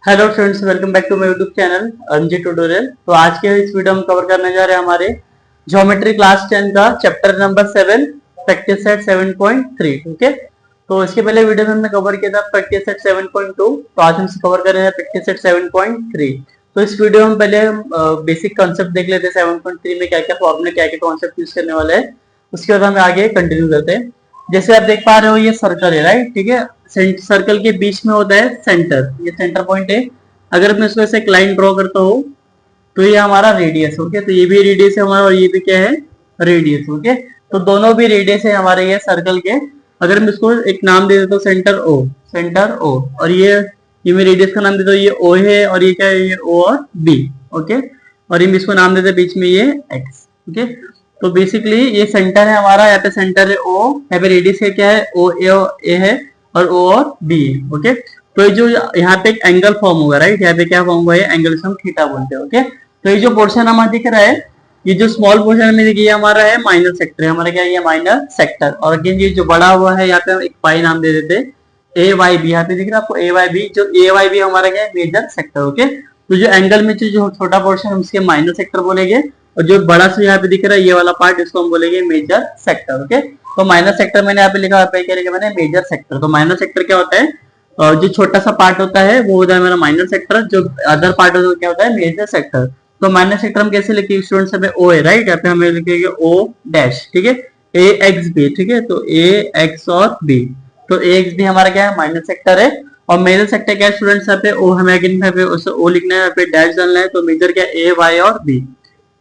Hello friends, welcome back to my YouTube channel MG tutorial. तो आज के इस वीडियो में कवर करने जा रहे हैं हमारे ज्योमेट्री क्लास 10 का चैप्टर नंबर 7 प्रैक्टिस सेट 7.3। ठीक है, तो इसके पहले वीडियो में हमने कवर किया था प्रैक्टिस सेट 7.2। तो आज हम कवर कर रहे हैं प्रैक्टिस सेट 7.3। तो इस वीडियो में पहले हम बेसिक कॉन्सेप्ट देख लेते हैं 7.3 में क्या क्या फॉर्मूले क्या क्या कॉन्सेप्ट यूज करने वाले हैं। उसके बाद हम आगे कंटिन्यू करते हैं। जैसे आप देख पा रहे हो ये सर्कल है, राइट। ठीक है, सर्कल के बीच में होता है सेंटर, ये सेंटर पॉइंट है। अगर मैं इसको ऐसे एक लाइन ड्रॉ करता हूँ तो ये हमारा रेडियस। ओके, तो ये भी रेडियस है हमारा और ये भी क्या है, रेडियस। ओके, तो दोनों भी रेडियस है हमारे ये सर्कल के। अगर मैं इसको एक नाम दे देता हूँ सेंटर ओ, सेंटर ओ, और ये मैं रेडियस का नाम देता हूँ ये ओ है, और ये क्या है, ये ओ और बी। ओके, और ये इसको नाम देते बीच में ये एक्स। ओके, तो बेसिकली ये सेंटर है हमारा, यहाँ पे सेंटर है ओ, यहाँ पे रेडियस है क्या है, ओ ए है, और ओ और बी है। ओके, तो ये जो यहाँ पे एक एंगल फॉर्म होगा, राइट। यहाँ पे क्या फॉर्म हुआ है, एंगल से हम थीटा बोलते हैं। ओके, तो ये जो पोर्शन हमारा दिख रहा है, ये जो स्मॉल पोर्शन में देखिए हमारा है माइनर सेक्टर, हमारा क्या है, माइनर सेक्टर। और अगेन ये जो बड़ा हुआ है यहाँ पे हम एक पाई नाम दे देते हैं, ए वाई बी। यहाँ पे दिख रहा है आपको ए वाई बी, जो ए वाई बी हमारा क्या है, मेजर सेक्टर। ओके, तो जो एंगल में जो छोटा पोर्शन उसके माइनर सेक्टर बोलेंगे, और जो बड़ा सा यहाँ पे दिख रहा है ये वाला पार्ट, इसको हम बोलेंगे मेजर सेक्टर। ओके, तो माइनर सेक्टर मैंने यहाँ पे लिखा है, क्या लिखा मैंने, मेजर सेक्टर। तो माइनर सेक्टर क्या होता है, जो छोटा सा पार्ट होता है वो होता है मेरा माइनर सेक्टर, जो अदर पार्ट होता है क्या होता है, मेजर सेक्टर। तो माइनर सेक्टर हम कैसे लिखेंगे स्टूडेंट्स, हमें ओ है, राइट। यहाँ पे हमें लिखेंगे ओ डैश। ठीक है, ए एक्स बी। ठीक है, तो ए एक्स और बी, तो ए एक्स बी हमारा क्या है, माइनर सेक्टर है। और मेजर सेक्टर क्या है स्टूडेंट्स, यहाँ पे ओ हमें अगेन यहाँ पे ओ लिखना है, यहाँ पे डैश डालना है। तो मेजर क्या है, ए वाई और B,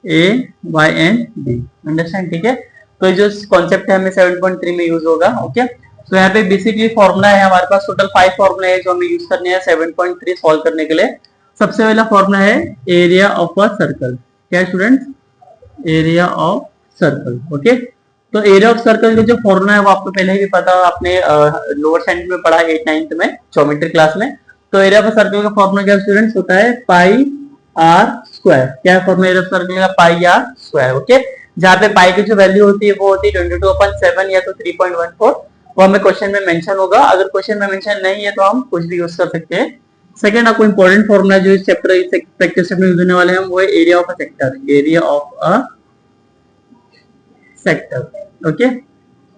A Y and B. Understand. ठीक है, तो ये जो कॉन्सेप्ट है हमें 7.3 में यूज होगा। ओके, तो यहाँ पे बेसिकली फॉर्मूला है हमारे पास, टोटल 5 फॉर्मूला है जो हमें यूज करने हैं 7.3 सॉल्व करने के लिए। सबसे पहला फॉर्मूला है एरिया ऑफ अ सर्कल। क्या है student, area of circle. Okay, तो एरिया ऑफ सर्कल का जो फॉर्मूला है वो आपको पहले ही पता, आपने लोअर साइंस में पढ़ा 8th 9th में ज्योमेट्री क्लास में। तो एरिया ऑफ सर्कल का फॉर्मूला क्या स्टूडेंट्स होता है, पाई आर स्क्वायर। क्या है फॉर्मूला एरिया ऑफ सर्कल का, पाई आर स्क्वायर। ओके, जहाँ पे पाई की जो वैल्यू होती है वो होती है 22/7 या तो 3.14। वो हमें क्वेश्चन में मेंशन होगा, अगर क्वेश्चन में मेंशन नहीं है तो हम कुछ भी यूज कर सकते हैं। सेकंड आपको इंपॉर्टेंट फॉर्मूला जो इस चैप्टर प्रैक्टिस में यूज होने वाले हैं वो है area of a sector, area of a sector. Okay,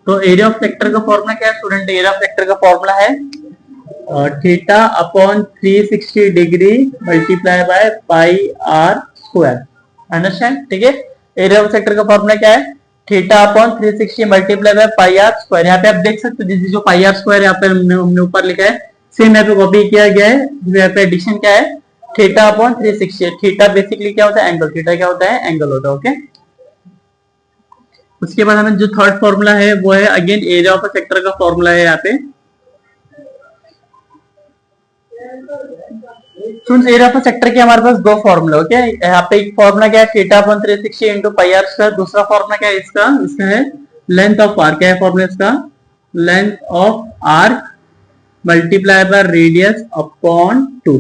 तो एरिया ऑफ सेक्टर का फॉर्मूला क्या है स्टूडेंट, एरिया ऑफ सेक्टर का फॉर्मूला है theta upon 360 degree multiply by pi R square. Understand. ठीक है, एरिया ऑफ सेक्टर का फॉर्मूला क्या है, theta upon 360 multiply by pi R square. यहाँ पे आप देख सकते हो जो पाई आर स्क्वायर यहाँ पे हमने ऊपर लिखा है, सेम यहाँ पे कॉपी किया गया है। यहाँ पे एडिशन क्या है, थीटा अपॉन 360। थीटा बेसिकली क्या होता है, एंगल। थीटा क्या होता है, एंगल होता है। ओके, उसके बाद हमें जो थर्ड फॉर्मूला है वो है again area of a sector का फॉर्मूला है। यहाँ पे एरिया ऑफ सेक्टर के हमारे पास दो फॉर्मूला। ओके, यहाँ पे एक फॉर्मूला क्या है, theta upon 360 into pi R square. दूसरा फॉर्मूला क्या है इसका है लेंथ ऑफ आर। क्या है फॉर्मूला इसका, length of R multiply by radius upon 2।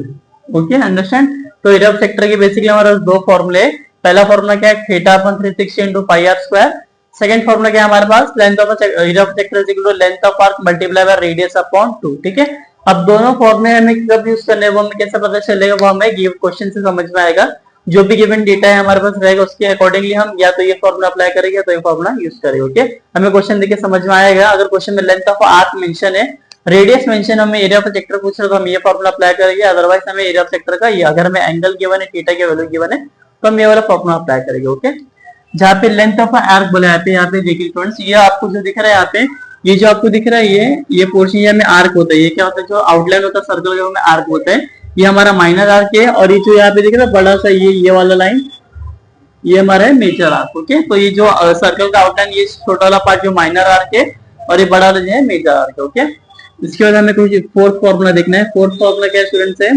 Okay, understand. तो एरिया ऑफ सेक्टर के बेसिकली हमारे पास दो फॉर्मूले। पहला फॉर्मूला क्या है, theta upon 360 into pi R square. Second formula क्या है हमारे पास, length of area of sector is equal to length of arc multiply by radius upon 2। ठीक है, अब दोनों फॉर्मूले हमें कब यूज करने हैं वो हमें कैसे पता चलेगा, वो हमें गिव क्वेश्चन से समझ में आएगा। जो भी गिवन डेटा है हमारे पास रहेगा उसके अकॉर्डिंगली हम या तो ये फॉर्मूला अप्लाई करेंगे या तो ये फॉर्मूला यूज करेंगे। ओके, हमें क्वेश्चन देख के समझ में आएगा। अगर क्वेश्चन में लेंथ ऑफ आर्क मेंशन है, रेडियस मेंशन, हमें एरिया ऑफ सेक्टर पूछ रहे तो हम ये फॉर्मूला अप्लाई करेंगे। अदरवाइज हमें एरिया ऑफ सेक्टर का ये, अगर हमें एंगल गिवन है, थीटा की वैल्यू गिवन है, तो हम ये वाला फॉर्मूला अप्लाई करेंगे। ओके, जहाँ पे लेंथ ऑफ आर्क बोला यहाँ पे देखिए स्टूडेंट्स, ये आपको जो दिख रहा है यहाँ पे, ये जो आपको दिख रहा है ये पोर्शन ये में आर्क होता है। ये क्या होता है, जो आउटलाइन होता है सर्कल का में आर्क होता है, ये हमारा माइनर आर्क है। और ये जो यहाँ पे दिख रहा है बड़ा सा ये वाला लाइन, ये हमारा है मेजर आर्क। ओके, तो ये जो सर्कल का आउटलाइन, ये छोटा वाला पार्ट जो माइनर आर्क है, और ये बड़ा वाला जो है मेजर आर्क है। ओके, इसके बाद हमें कुछ फोर्थ फॉर्मूला देखना है। फोर्थ फॉर्मूला क्या है स्टूडेंट्स है,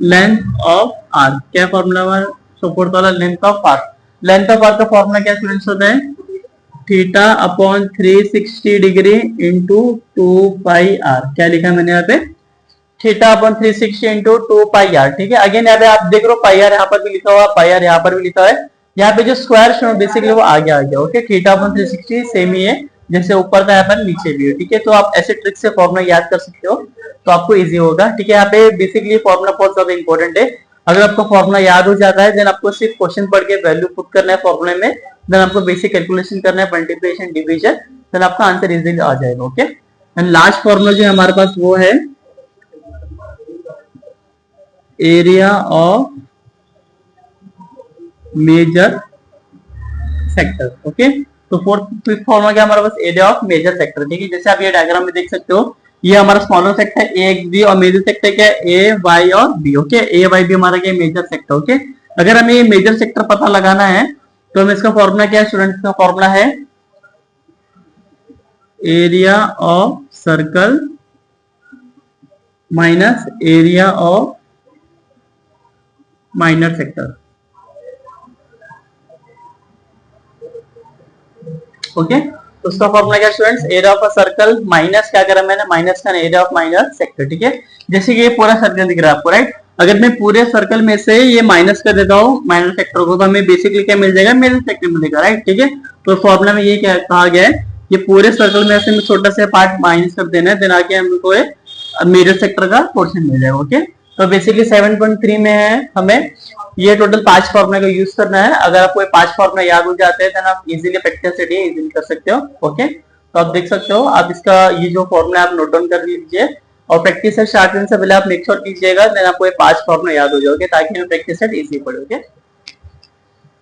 लेंथ ऑफ आर्क। क्या फॉर्मूला हमारा फोर्थ वाला, length of arc. Length of arc का फॉर्मूला क्या स्टूडेंट्स होता है, theta upon 360 degree into 2 pi R. क्या लिखा मैंने यहाँ पे, theta upon 360 into 2 pi R. ठीक है, अगेन यहाँ पे आप देख रहे हो पाई आर यहाँ पर भी लिखा हुआ, पाई आर यहाँ पर भी लिखा है। यहाँ पे जो स्क्वायर बेसिकली वो आगे आ गया। ओके, थीटा अपॉन 360 सेम ही है, जैसे ऊपर था यहाँ पर नीचे भी है। ठीक है, तो आप ऐसे ट्रिक से फॉर्मूला याद कर सकते हो। तो आपको इजी होगा। ठीक है, यहाँ पे बेसिकली फॉर्मूला बहुत ज्यादा इंपॉर्टेंट है। अगर आपको फॉर्मूला याद हो जाता है देन आपको सिर्फ क्वेश्चन पढ़ के वैल्यू पुट करना है फॉर्मूले में, देन आपको बेसिक कैलकुलेशन करना है, मल्टीप्लिकेशन डिवीजन, देन आपका आंसर इजीली आ जाएगा। ओके, एंड लास्ट फॉर्मूला जो हमारे पास वो है area of major sector. Okay, तो फोर्थ फॉर्मूला क्या हमारे पास, एरिया ऑफ मेजर सेक्टर। ठीक है, जैसे आप ये डायग्राम में देख सकते हो, ये हमारा smaller sector A X B और मेजर सेक्टर क्या है ए वाई और B. Okay, A Y B हमारा क्या मेजर सेक्टर। ओके, अगर हमें ये मेजर सेक्टर पता लगाना है तो हमें इसका फॉर्मूला क्या है स्टूडेंट्स, का फॉर्मूला है area of circle minus area of minor sector. Okay, तो उसका फॉर्मूला क्या students, area of a circle minus क्या करा मैंने, माइनस का एरिया ऑफ माइनर सेक्टर। ठीक है, जैसे कि ये पूरा सर्कल दिख रहा है आपको, राइट। अगर मैं पूरे सर्कल में से ये माइनस कर देता हूँ माइनर सेक्टर को, तो हमें बेसिकली क्या मिल जाएगा, मेजर सेक्टर मिलेगा, राइट। ठीक है, तो फॉर्मूला में ये क्या कहा गया है, ये पूरे सर्कल में से छोटा सा पार्ट माइनस कर देना है, देन आके हमको मेजर सेक्टर का पोर्शन मिल जाएगा। ओके, तो बेसिकली 7.3 में है, हमें ये टोटल 5 फॉर्मूला का यूज करना है। अगर आपको 5 फॉर्मूला याद हो जाते हैं तो आप इजीली प्रैक्टिस से इजीली कर सकते हो। ओके, तो आप देख सकते हो, आप इसका ये जो फॉर्मूला आप नोट डाउन कर लीजिए और प्रैक्टिस सेट स्टार्ट करने से पहले आप मेक श्योर कीजिएगा, देन आपको ये 5 फॉर्मूला याद हो जाओगे ताकि हमें प्रैक्टिस सेट इजी पड़े। ओके,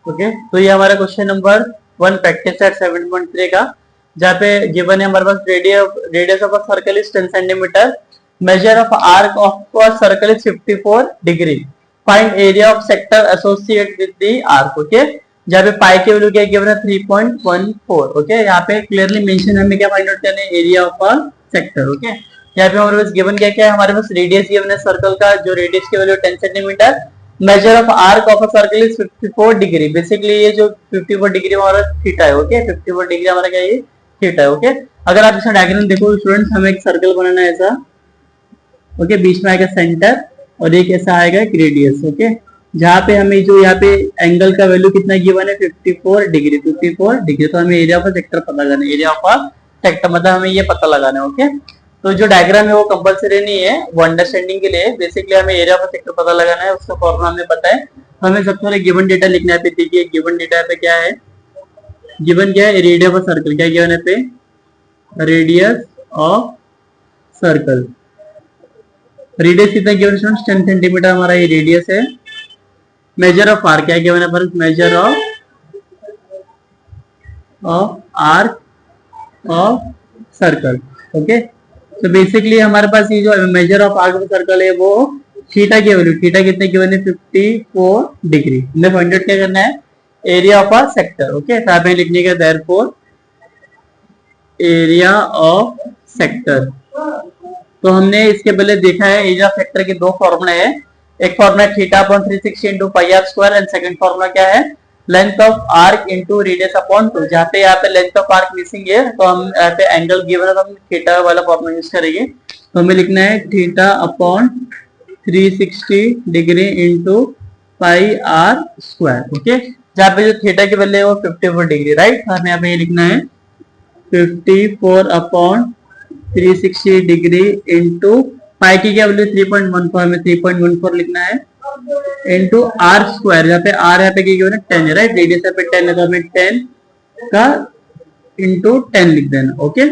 ओके, तो ये हमारा क्वेश्चन नंबर 1 प्रैक्टिस सेट 7.3 का, जहाँ पे गिवन है हमारे पास radius of a circle is 10 centimetre, measure of arc of a circle is 54 degree, find area of sector associated with the arc। Okay, जहाँ पे पाई की वैल्यू क्या गिवन है 3.14। ओके, यहाँ पे क्लियरली मेंशन हमें क्या फाइंड आउट करना है, area of a sector. Okay, यहाँ पे हमारे पास गिवन क्या क्या है, हमारे पास रेडियस गिवन है सर्कल का, जो रेडियस की value 10 centimetre, measure of arc of a circle is 54 degree. Basically ये जो 54 डिग्री हमारा थीटा है। ओके, 54 डिग्री हमारा क्या है, थीटा है। ओके, अगर आप इसका डायग्राम देखो स्टूडेंट्स, हमें एक सर्कल बनाना है ऐसा। ओके, बीच में आएगा सेंटर और एक ऐसा आएगा एक रेडियस। ओके, जहाँ पे हमें जो यहाँ पे एंगल का वैल्यू कितना गिवन है 54 डिग्री, 54 डिग्री। तो हमें एरिया ऑफ सेक्टर पता लगाना है, एरिया ऑफ सेक्टर मतलब हमें ये पता लगाना है। ओके, तो जो डायग्राम है वो कंपलसरी नहीं है, वो अंडरस्टैंडिंग के लिए। बेसिकली हमें एरिया ऑफ सेक्टर पता लगाना है, उसका फॉर्मूला हमें पता है। हमें सबसे पहले गिवन डेटा लिखना है। देखिए गिवन डेटा पे क्या है, गिवन क्या है, रेडियस ऑफ सर्कल। क्या गिवन है पे, रेडियस ऑफ सर्कल। रेडियस कितना गिवन स्टूडेंट्स, 10 सेंटीमीटर हमारा ये रेडियस है। मेजर ऑफ आर्क क्या गिवन है पर, measure of arc of circle. Okay, तो बेसिकली हमारे पास ये जो measure of arc of circle है वो थीटा की वैल्यू, थीटा कितने गिवन है 54 डिग्री। हमें फाइंड आउट क्या करना है, area of a sector. Okay, तो आप लिखने का देयरफॉर एरिया ऑफ सेक्टर। तो हमने इसके पहले देखा है एरिया ऑफ सेक्टर के 2 फॉर्मूला है, एक formula theta upon 360 into pi R square, and second formula क्या है, length of arc into radius upon 2। जहाँ पे यहाँ पे लेंथ ऑफ आर्क मिसिंग है तो हम यहाँ पे एंगल गिवन है तो हम थीटा वाला फॉर्मूला यूज करेंगे। तो हमें लिखना है theta upon 360 degree into pi R square. Okay, जहाँ पे जो थीटा की वैल्यू है वो 54 डिग्री, राइट। हमें यहाँ पे ये लिखना है 54 अपॉन 360 डिग्री इंटू पाई की क्या वैल्यू 3.14, हमें 3.14 लिखना है, इंटू आर स्क्वायर, जहाँ पे आर यहाँ पे क्या है 10 है, राइट। रेडियस यहाँ पे 10 है तो हमें 10 का इंटू 10 लिख देना। ओके,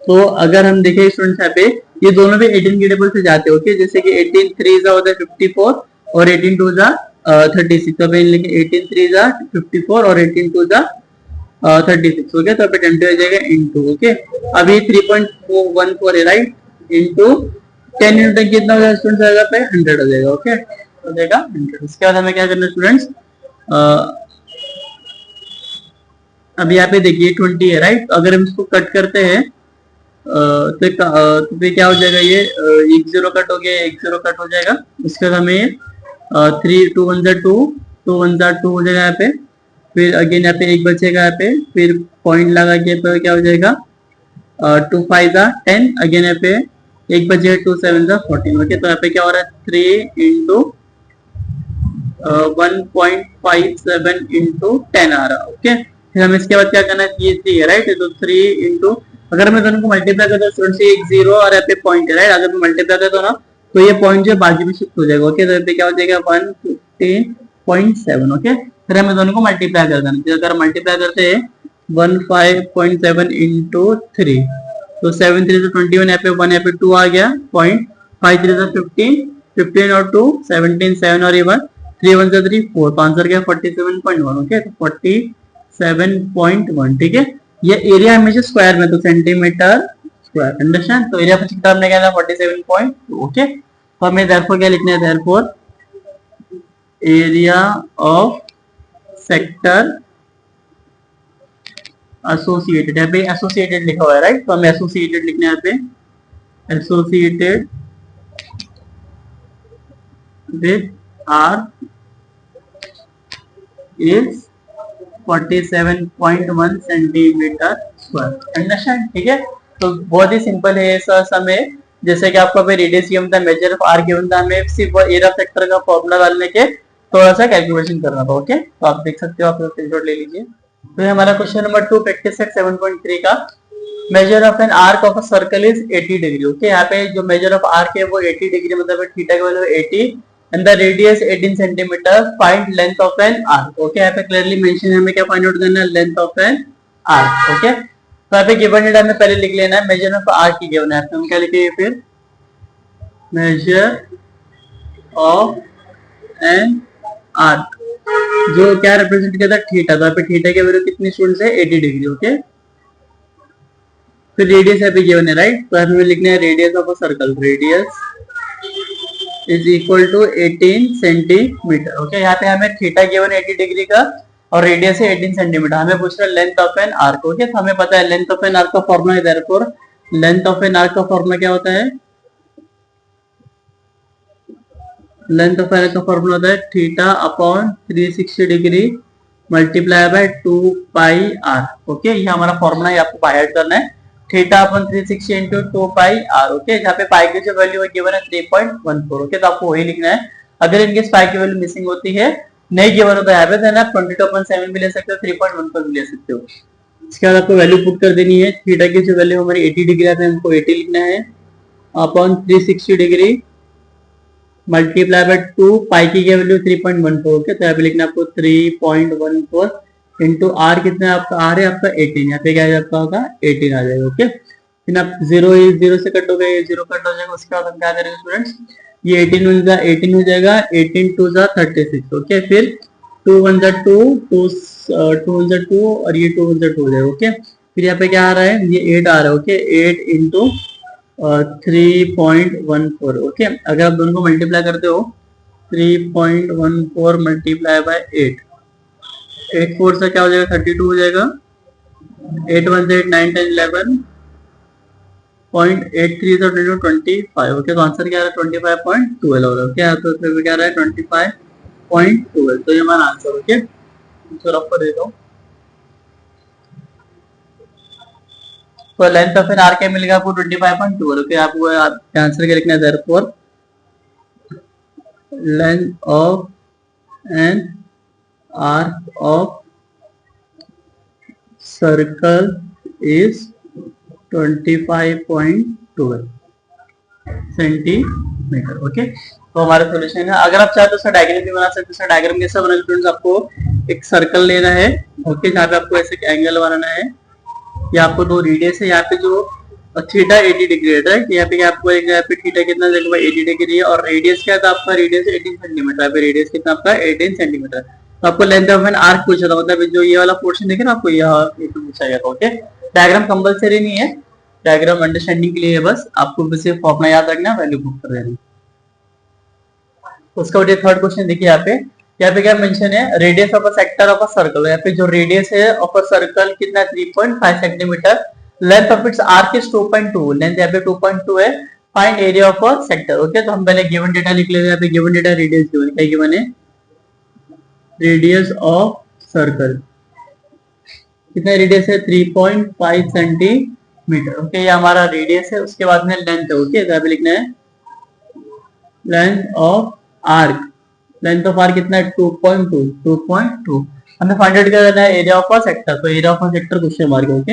तो अगर हम देखें स्टूडेंट्स यहाँ पे ये दोनों भी 18 के टेबल से जाते हैं। ओके, जैसे कि 18 3 जा होता है 54 और 18 2 जा 36। तो हमें लिखें 18 3 जा 54 और 18 2 जा 36। ओके, तो 10 हो जाएगा इंटू। ओके, अभी 3.14 है, राइट, इंटू 10 इंटू 10 कितना हो जाएगा स्टूडेंट्स, आएगा पे 100 हो जाएगा। ओके, हो जाएगा 100। इसके बाद हमें क्या करना है स्टूडेंट्स, अभी यहाँ पे देखिए 20 है, राइट। अगर हम इसको कट करते हैं तो क्या हो जाएगा, ये एक 0 कट हो गया, एक 0 कट हो जाएगा। इसके बाद हमें 3 2 1 जा 2 2 1 जा 2 हो जाएगा यहाँ पे, फिर अगेन यहाँ पे एक बचेगा यहाँ पे, फिर पॉइंट लगा के पे क्या हो जाएगा 2 5 जा 10, अगेन यहाँ पे एक बचेगा 2 7 जा 14। ओके, तो यहाँ पे क्या हो रहा है 3 इंटू 1.57 इंटू 10 आ रहा है। ओके, फिर हमें इसके बाद क्या करना है, ये 3 है, राइट। तो 3 इंटू अगर मैं दोनों को मल्टीप्लाई करता हूँ स्टूडेंट्स, एक 0 और यहाँ पे पॉइंट है, राइट। अगर मैं मल्टीप्लाई करता हूँ ना तो ये पॉइंट जो बाजू में शिफ्ट हो जाएगा, ओके। तो यहाँ पे क्या हो जाएगा 115.7, ओके। फिर हमें दोनों को मल्टीप्लाई कर देना, तो अगर मल्टीप्लाई करते हैं 15.7 इंटू 3, तो 7 3 21, यहाँ पे 1 यहाँ पे 2 आ गया, पॉइंट 5 3 15, 15 और 2 17, 7 और 1 3 1 3 4, तो आंसर क्या 47.1, ओके। तो 47.1, ठीक है। ये एरिया हमेशा स्क्वायर में, तो सेंटीमीटर स्क्वायर, अंडरस्टैंड। तो एरिया पूछा हमने क्या था 47.2, ओके। तो हमें देयरफॉर क्या लिखना है, therefore area of sector associated, यहाँ पे एसोसिएटेड लिखा हुआ है, राइट। तो हमें एसोसिएटेड लिखना है यहाँ पे, associated with R is 47.1 centimetre square, understand, ठीक है। तो बहुत ही सिंपल है सर। हमें जैसे कि आपको अभी रेडियस गिवन था, मेजर ऑफ आर गिवन था, हमें सिर्फ एरिया ऑफ सेक्टर का फॉर्मूला डालने के थोड़ा सा कैलकुलेशन करना था, ओके। तो आप देख सकते हो, आप स्क्रीनशॉट ले लीजिए। तो हमारा क्वेश्चन नंबर 2 प्रैक्टिस सेट 7.3 का measure of an arc of a circle is 80 degree, okay. यहाँ पे जो मेजर ऑफ आर्क है वो 80 डिग्री, मतलब थीटा का value 80 and the radius 18 centimeter, find length of an arc, okay। यहाँ पे क्लियरली मेंशन है, हमें क्या फाइंड आउट करना है, length of an arc, okay. तो यहाँ पे गिवन डेटा हमें पहले लिख लेना है, मेजर ऑफ आर्क की गिवन है, हम क्या लिखेंगे फिर, मेजर ऑफ एन आर्क जो क्या रिप्रेजेंट करता है, थीटा। तो यहाँ पे थीटा की वैल्यू कितनी स्टूडेंट्स है, 80 डिग्री, ओके। फिर रेडियस यहाँ पे गिवन है, राइट। तो हमें लिखना है radius of a circle, radius is equal to 18 centimetre, okay. यहाँ पे हमें थीटा गिवन 80 डिग्री का और रेडियस है 18 सेंटीमीटर, हमें पूछ रहा है length of an arc, okay. तो हमें पता है लेंथ ऑफ एन आर्क का फॉर्मूला है, therefore length of an arc का फॉर्मूला क्या होता है, लेंथ ऑफ एन आर्क का फॉर्मूला होता है theta upon 360 degree multiply by 2 pi R, okay. ये हमारा फॉर्मूला है, आपको बाय हार्ट करना है, theta upon 360 into 2 pi R, okay. जहाँ पे पाई की जो वैल्यू है गिवन है 3.14, ओके। तो आपको वही लिखना है। अगर इनकेस पाई की वैल्यू मिसिंग होती है, नहीं गिवन होता है, तो आप 22.7 भी ले सकते हो, 3.14 भी ले सकते हो। इसके बाद आपको वैल्यू पुट कर देनी है, थीटा की जो वैल्यू हमारी 80 डिग्री है, हमको 80 लिखना है, अपॉन 360 डिग्री मल्टीप्लाई बाय 2 पाई की वैल्यू 3.14, ओके। तो यहाँ पे लिखना आपको 3.14 इंटू आर, कितना आपका आर है आपका 18, यहाँ पे क्या आपका होगा 18 आ जाएगा, ओके। फिर आप 0 से कट हो गए, 0 कट हो जाएगा, उसके बाद हम क्या करेंगे स्टूडेंट्स, ये 18 हो जाएगा, 18 2 36, ओके। फिर 2 1 2 2 और ये 2 1 2 हो जाएगा, ओके। फिर यहाँ पे क्या आ रहा है, ये 8 आ रहा है, ओके। 8 into 3.14, okay. अगर आप दोनों को मल्टीप्लाई करते हो, 3.14 मल्टीप्लाई बाय 8 4 से क्या हो जाएगा 32 हो जाएगा, 8 1 8 9 10 11.83 तो 25, ओके। तो आंसर क्या आ रहा है 25.12 हो रहा है, ओके। तो फिर क्या आ रहा है 25.12, तो ये हमारा आंसर, ओके। तो रफ कर देता हूँ। तो लेंथ ऑफ एन आर्क क्या मिलेगा आपको 25.12, ओके। आपको आंसर क्या लिखना है, therefore length of an arc of circle is 25.12 centimetre, okay. तो हमारा सोल्यूशन है। अगर आप चाहे तो इसका डायग्राम भी बना सकते हैं। इसका डायग्राम कैसा बना स्टूडेंट्स, आपको एक सर्कल लेना है, ओके, जहाँ पे आपको ऐसे एंगल बनाना है, यहाँ आपको दो रेडियस है, यहाँ पे जो थीटा 80 डिग्री है, राइट। यहाँ पे आपको एक, यहाँ पे थीटा कितना देखो 80 डिग्री है, और रेडियस क्या था आपका, रेडियस 18 सेंटीमीटर, यहाँ पे रेडियस कितना आपका 18 सेंटीमीटर। तो आपको लेंथ ऑफ एन आर्क पूछा था, मतलब जो ये वाला पोर्शन देखे ना आपको, यह पूछा गया था, ओके। डायग्राम कंपलसरी नहीं है, डायग्राम अंडरस्टैंडिंग के लिए है, बस आपको बस ये फॉर्मूला याद रखना, वैल्यू पुट कर देना। उसका उठे थर्ड क्वेश्चन देखिए, यहाँ पे क्या मेंशन है, radius of a sector of a circle. यहाँ पे जो रेडियस है ऑफ अ सर्कल कितना 3.5 centimetre, length of its arc is 2.2, length यहाँ पे 2.2 है, find area of a sector, okay. तो हम पहले गिवन डेटा लिख लेते हैं। यहाँ पे गिवन डेटा रेडियस गिवन है, रेडियस ऑफ सर्कल कितना रेडियस है 3.5 सेंटीमीटर, ओके। ये हमारा रेडियस है। उसके बाद में लेंथ है, ओके। तो यहाँ पे लिखना है length of arc, length of arc कितना है 2.2। हमें फाइंड आउट करना है एरिया ऑफ अ सेक्टर, तो area of a sector question mark, okay.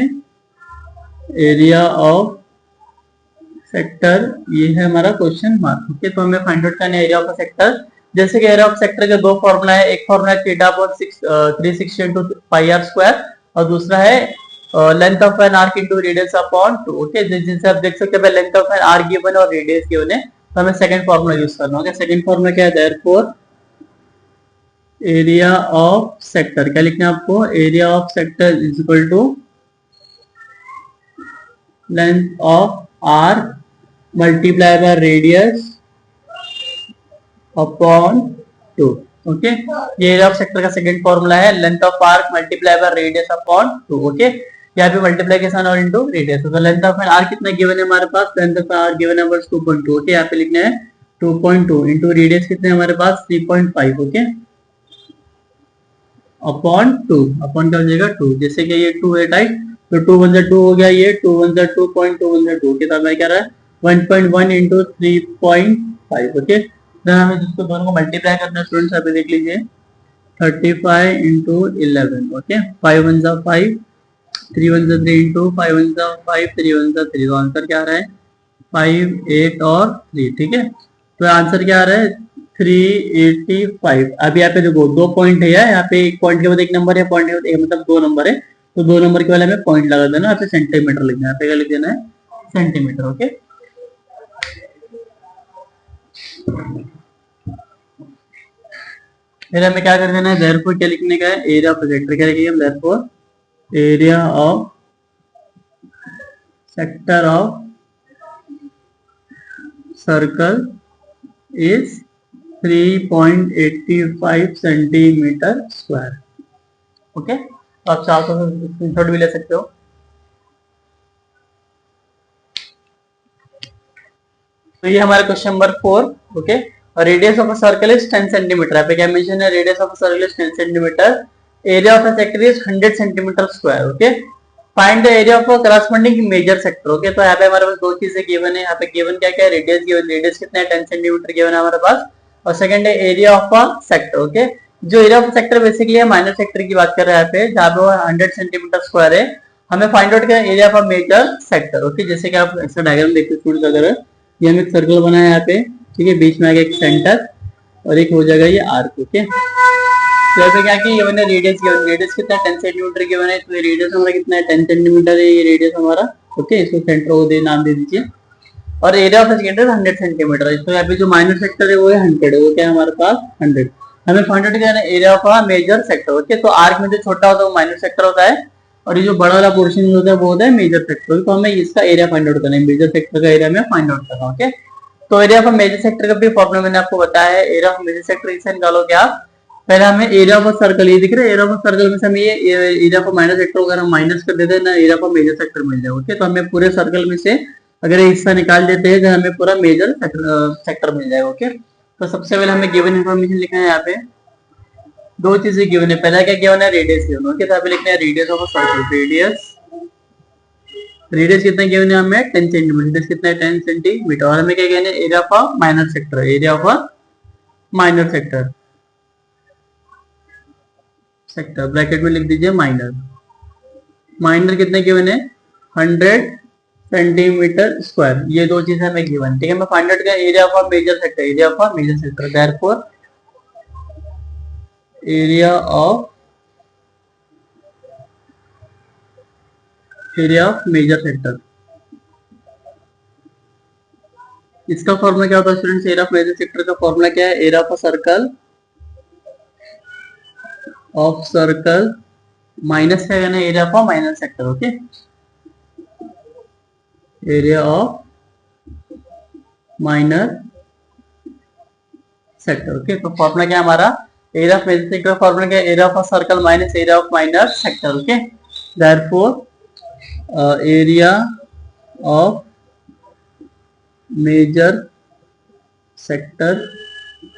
Area of sector, ये है हमारा क्वेश्चन मार्क। ओके, तो हमें फाइंड आउट करना है एरिया ऑफ सेक्टर। जैसे कि एरिया ऑफ सेक्टर के दो फॉर्मूला है, एक फॉर्मूला है theta upon 360 into pi R square, और दूसरा है length of an arc into radius upon 2। Okay, जिनसे आप देख सकते हैं length of an arc given और रेडियस गिवन है, तो हमें सेकंड फॉर्मूला यूज करना होगा। सेकंड फॉर्मूला क्या है, देयरफॉर एरिया ऑफ सेक्टर, क्या लिखना है आपको, area of sector is equal to length of arc multiply by radius upon 2। Okay, ये एरिया ऑफ सेक्टर का सेकंड फॉर्मूला है, length of arc multiply by radius upon 2। Okay, यहाँ पे multiplication और इनटू रेडियस, तो लेंथ ऑफ एन आर्क कितना given है हमारे पास, लेंथ ऑफ आर्क गिवन है बस 2.2। ओके, यहाँ पे लिखना है 2.2 इनटू रेडियस कितने हमारे पास 3.5। ओके, अपॉन 2, अपॉन क्या हो जाएगा 2, जैसे कि ये 2 है राइट, तो 2 1 2 हो गया, ये 2 1 2.2 1 2 के साथ में क्या रहा है 1.1 इंटू 3.5। ओके, हमें जिसको दोनों को मल्टीप्लाई करना है स्टूडेंट्स, यहाँ पे देख लीजिए 35 इंटू 11। ओके, 5 1 5, 3 1 3 इंटू 5 1 5, 3 1 3, तो आंसर क्या आ रहा है 5 8 और 3। ठीक है, तो आंसर क्या आ रहा है 385। अब यहाँ पे देखो 2 पॉइंट है, यहाँ पे एक पॉइंट के बाद एक नंबर है, पॉइंट के बाद एक मतलब 2 नंबर है, तो 2 नंबर के वाले में पॉइंट लगा देना, यहाँ पे सेंटीमीटर लिखना है, यहाँ पे क्या लिख देना है सेंटीमीटर। ओके, फिर हमें क्या कर देना है, देयरफॉर क्या लिखने का है, एरिया ऑफ सेक्टर, क्या लिखेंगे हम, therefore area of sector of circle is 3.85 centimetre square. Okay, तो आप चाहो तो स्क्रीनशॉट भी ले सकते हो। तो ये हमारा question number 4। Okay, radius of a circle is 10 centimetre, यहाँ पे क्या मेंशन है, radius of a circle is 10 centimetre, area of a sector is 100 centimetre square. Okay, find the area of a corresponding major sector. Okay, तो यहाँ पे हमारे पास दो चीजें गिवन है, यहाँ पे गिवन क्या क्या है, रेडियस गिवन, रेडियस कितना है 10 सेंटीमीटर गिवन है हमारे पास, और सेकंड है area of a sector. Okay, जो एरिया ऑफ सेक्टर बेसिकली है माइनर सेक्टर की बात कर रहे हैं यहाँ पे, जहाँ पे वो 100 सेंटीमीटर स्क्वायर है। हमें फाइंड आउट करना है area of a major sector. Okay, जैसे कि आप ऐसा डायग्राम देखते हैं स्टूडेंट्स, अगर ये हम एक सर्कल बनाया है यहाँ पे, ठीक है, बीच में आगे एक सेंटर और एक हो जाएगा ये आर्क। ओके, तो यहाँ पे क्या कि गिवन है रेडियस, गिवन रेडियस कितना है 10 सेंटीमीटर गिवन है, तो ये रेडियस हमारा कितना है 10 सेंटीमीटर है ये रेडियस हमारा। ओके, इसको सेंटर को दे नाम दे दीजिए, और एरिया ऑफ सेक्टर 100 सेंटीमीटर है, तो यहाँ पे जो माइनर सेक्टर है वो है 100 है, वो क्या है हमारे पास 100। हमें फाइंड आउट करना है area of major sector. Okay, तो आर्क में जो छोटा होता है वो माइनर सेक्टर होता है, और ये जो बड़ा वाला पोर्शन होता है वो होता है मेजर सेक्टर। तो हमें इसका एरिया फाइंड आउट करना है, मेजर सेक्टर का एरिया में फाइंड आउट करना है। ओके, तो एरिया ऑफ मेजर सेक्टर का भी फॉर्मूला मैंने आपको बताया है, एरिया ऑफ मेजर सेक्टर इसे निकालोगे आप, पहले हमें एरिया ऑफ सर्कल, ये दिख रहा है एरिया ऑफ सर्कल में से हमें ये एरिया ऑफ माइनर सेक्टर वगैरह माइनस कर देते हैं ना, एरिया ऑफ मेजर सेक्टर मिल जाए। ओके, तो हमें पूरे सर्कल में से अगर हिस्सा निकाल देते हैं तो हमें पूरा मेजर सेक्टर मिल जाएगा। ओके, तो सबसे पहले हमें गिवन इन्फॉर्मेशन लिखना है, यहाँ पे दो चीजें गिवन है, पहला क्या गिवन है रेडियस गिवन। ओके, तो यहाँ पे लिखना है रेडियस ऑफ सर्कल, रेडियस कितना गिवन है हमें 10 सेंटीमीटर, रेडियस कितना है 10 सेंटीमीटर, और हमें क्या कहना है area of minor sector, area of minor sector, sector bracket में लिख दीजिए माइनर, माइनर कितने गिवन है 100 सेंटीमीटर स्क्वायर, ये दो चीजें हमें गिवन। ठीक है, मैं फाइंड आउट किया area of major sector, area of major sector, therefore area of major sector, इसका फॉर्मूला क्या होता है students, area of major sector का फॉर्मूला क्या है, एरिया ऑफ सर्कल माइनस क्या है ना, area of minor sector. Okay, area of minor sector. Okay, तो फॉर्मूला क्या है हमारा, area of major sector formula क्या है, area of circle minus area of minor sector. Okay, therefore area of major sector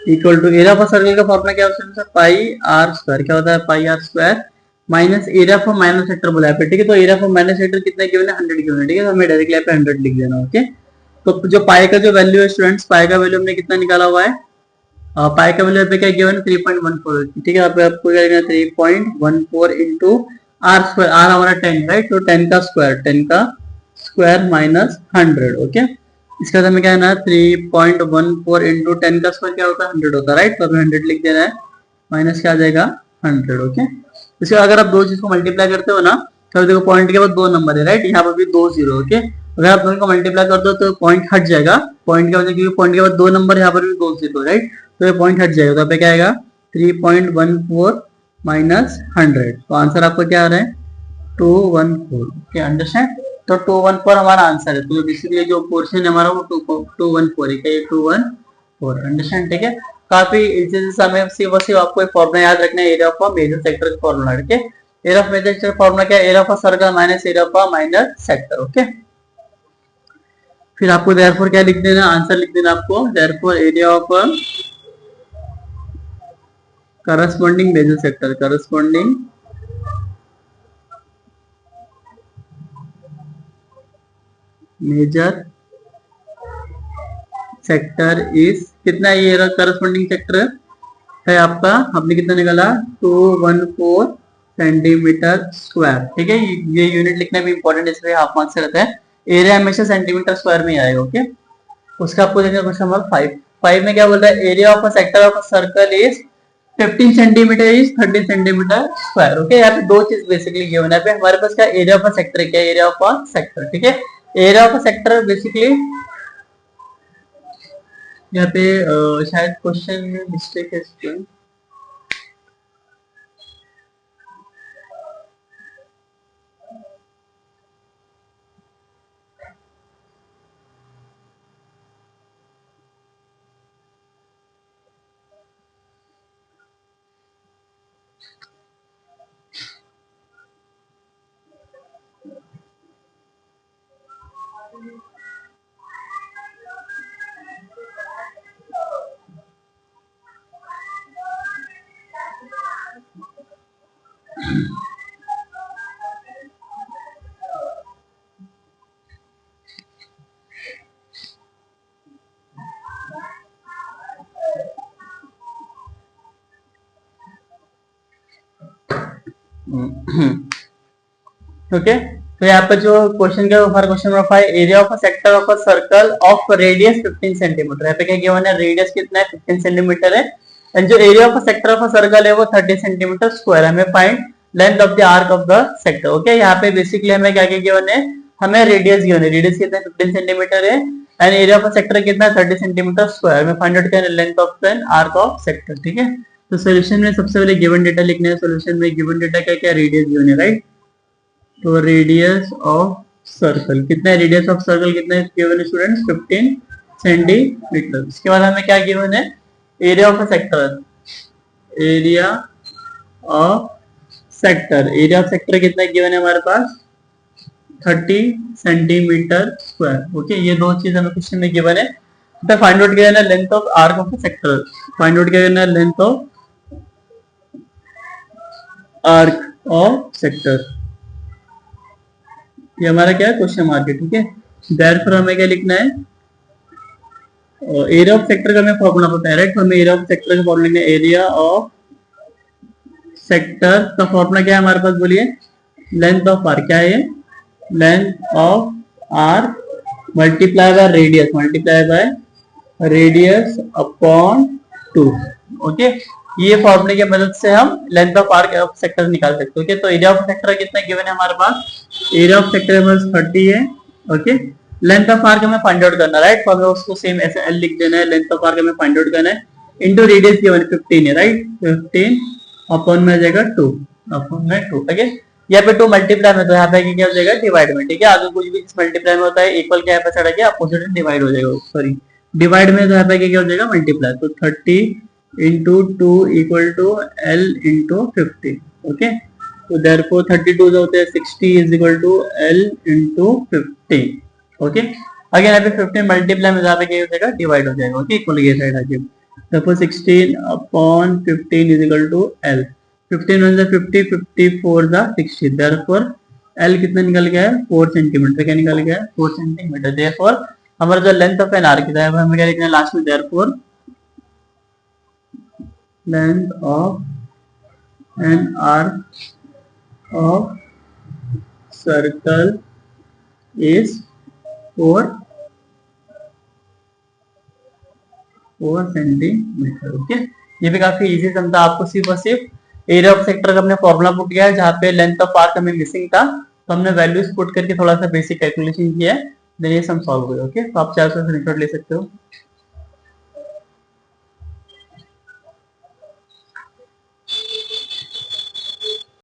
equal to area of circle का formula क्या होता है पाई आर स्क्वायर, क्या होता है pi R square minus area of minor sector बोला है। ठीक है, तो एरिया ऑफ माइनर सेक्टर कितना गिवन है 100 गिवन है। ठीक है, तो हमें डायरेक्टली यहाँ पे 100 लिख देना। ओके, तो जो पाई का जो वैल्यू है स्टूडेंट्स, पाई का वैल्यू हमने कितना निकाला हुआ है, पाई का वैल्यू पे क्या गिवन है 3.14। ठीक है, आपको क्या लिखना है 3.14 इंटू आर स्क्वायर, आर हमारा 10 राइट, तो 10 का स्क्वायर, 10 का स्क्वायर माइनस 100. ओके, इसका बाद हमें क्या है ना 3.14 इंटू 10 का स्क्वायर क्या होता है 100 होता है, राइट. तो हमें 100 लिख देना है, माइनस क्या आ जाएगा 100. ओके, इसके अगर आप दो चीज को मल्टीप्लाई करते हो ना तो देखो पॉइंट के बाद दो नंबर है, राइट. यहाँ पर भी 2 0. ओके, अगर आप दोनों को मल्टीप्लाई कर दो तो पॉइंट हट जाएगा. पॉइंट के वजह क्योंकि पॉइंट के बाद दो नंबर यहाँ पर भी 2 0, राइट. तो ये पॉइंट हट जाएगा, तो यहाँ पे क्या आएगा 3.14 माइनस 100. तो आंसर आपका क्या आ रहा है 214. Okay, understand. तो 214 हमारा आंसर है. तो बेसिकली जो पोर्शन है हमारा वो 214 है, 214. अंडरस्टैंड, ठीक है. काफी इजी समय सिर्फ आपको एक फॉर्मूला याद रखना है, area of a major sector का फॉर्मूला. ठीक है, area of major sector formula क्या है, area of a circle minus area of a minor sector. Okay, फिर आपको देयरफॉर क्या लिख देना, आंसर लिख देना आपको. Therefore area of a corresponding major sector, corresponding major sector is कितना, ये करस्पॉन्डिंग सेक्टर है आपका, आपने कितना निकाला 214 सेंटीमीटर स्क्वायर. ठीक है, ये यूनिट लिखना भी इंपॉर्टेंट है, इसलिए हाफ मार्क्स से रहता है. एरिया हमेशा सेंटीमीटर स्क्वायर में आएगा. ओके, उसका आपको देखना क्वेश्चन नंबर 5 में क्या बोल रहा है, area of a sector of a circle is 15 centimetre is 30 centimetre square. Okay, यहाँ पे दो चीज बेसिकली गिवन है. यहाँ पे हमारे पास क्या एरिया ऑफ अ सेक्टर, क्या एरिया ऑफ अ सेक्टर. ठीक है, area of a sector basically यहाँ पे शायद क्वेश्चन में मिस्टेक है. ओके, तो यहाँ पे जो क्वेश्चन का for question number 5, area of a sector of a circle of radius 15 centimetre. यहाँ पे क्या गिवन है, रेडियस कितना है 15 सेंटीमीटर है, एंड जो area of a sector of a circle है वो 30 सेंटीमीटर स्क्वायर. हमें find length of the arc of the sector. Okay, यहाँ पे बेसिकली हमें क्या क्या गिवन है, हमें रेडियस गिवन है, रेडियस कितना है 15 सेंटीमीटर है, and area of a sector कितना है 30 सेंटीमीटर स्क्वायर. हमें फाइंड आउट करना है length of an arc of sector. ठीक है, तो सोल्यूशन में सबसे पहले गिवन डेटा लिखना है. सोल्यूशन में गिवन डेटा क्या क्या रेडियस गिवन है, राइट. तो रेडियस ऑफ सर्कल कितना है, रेडियस ऑफ सर्कल कितना है गिवन है स्टूडेंट्स 15 सेंटीमीटर. इसके बाद हमें क्या गिवन है, area of a sector, area of sector, area of sector कितना गिवन है हमारे पास 30 सेंटीमीटर स्क्वायर. ओके, ये दो चीज हमें क्वेश्चन में गिवन है. तो फाइंड आउट किया है length of arc of sector, find out किया है length of arc of sector. ये हमारा क्या है क्वेश्चन मार्क है. ठीक है, देयरफॉर हमें क्या लिखना है, एरिया ऑफ सेक्टर का हमें फॉर्मूला पता है, राइट. तो हमें एरिया ऑफ सेक्टर का फॉर्मूला लिखना है, एरिया ऑफ सेक्टर का फॉर्मूला क्या है हमारे पास, बोलिए लेंथ ऑफ आर्क. क्या है, length of arc multiply by radius, multiply by radius upon 2. Okay, ये फॉर्मूले की मदद से हम length of arc of sector निकाल सकते हैं. ओके, तो एरिया ऑफ सेक्टर कितना गिवन है हमारे पास, एरिया ऑफ सेक्टर हमारे पास 30 है. ओके, लेंथ ऑफ आर्क हमें फाइंड आउट करना है, राइट. तो हमें उसको सेम ऐसे एल लिख देना है, लेंथ ऑफ आर्क हमें फाइंड आउट करना है, इनटू रेडियस गिवन 15 है, राइट. 15 अपॉन में आ जाएगा 2, अपॉन में 2. ओके, यहाँ पे 2 मल्टीप्लाई में, तो यहाँ पे क्या हो जाएगा डिवाइड में. ठीक है, आगे कुछ भी मल्टीप्लाई में होता है इक्वल क्या है चढ़ा के अपोजिट डिवाइड हो जाएगा, सॉरी डिवाइड में, तो यहाँ पे क्या हो जाएगा मल्टीप्लाई. तो 30 into 2 equal to L into 50. Okay, तो therefore 32 जो होते हैं 60 is equal to L into 50. Okay, again यहाँ पे 15 मल्टीप्लाई में जहाँ पे क्या हो जाएगा डिवाइड हो जाएगा. ओके, इक्वल ये साइड आगे, therefore 16 upon 15 is equal to L. 15 1 50, 54 the 60. therefore L कितना निकल गया है 4 सेंटीमीटर. क्या निकल गया है 4 सेंटीमीटर. therefore हमारा जो लेंथ ऑफ एन आर्क है हमें क्या लिखना है लास्ट में, therefore length of an arc of circle is 4 centimetre. Okay, ये भी काफी इजी सम था। आपको सिर्फ और सिर्फ एरिया ऑफ सेक्टर का हमने फॉर्मूला पुट किया है, जहाँ पे लेंथ ऑफ आर्क हमें मिसिंग था, तो हमने वैल्यूज पुट करके थोड़ा सा बेसिक कैलकुलेशन किया है, देन ये सम सॉल्व हुआ। ओके, तो आप चाहे तो स्क्रीनशॉट ले सकते हो।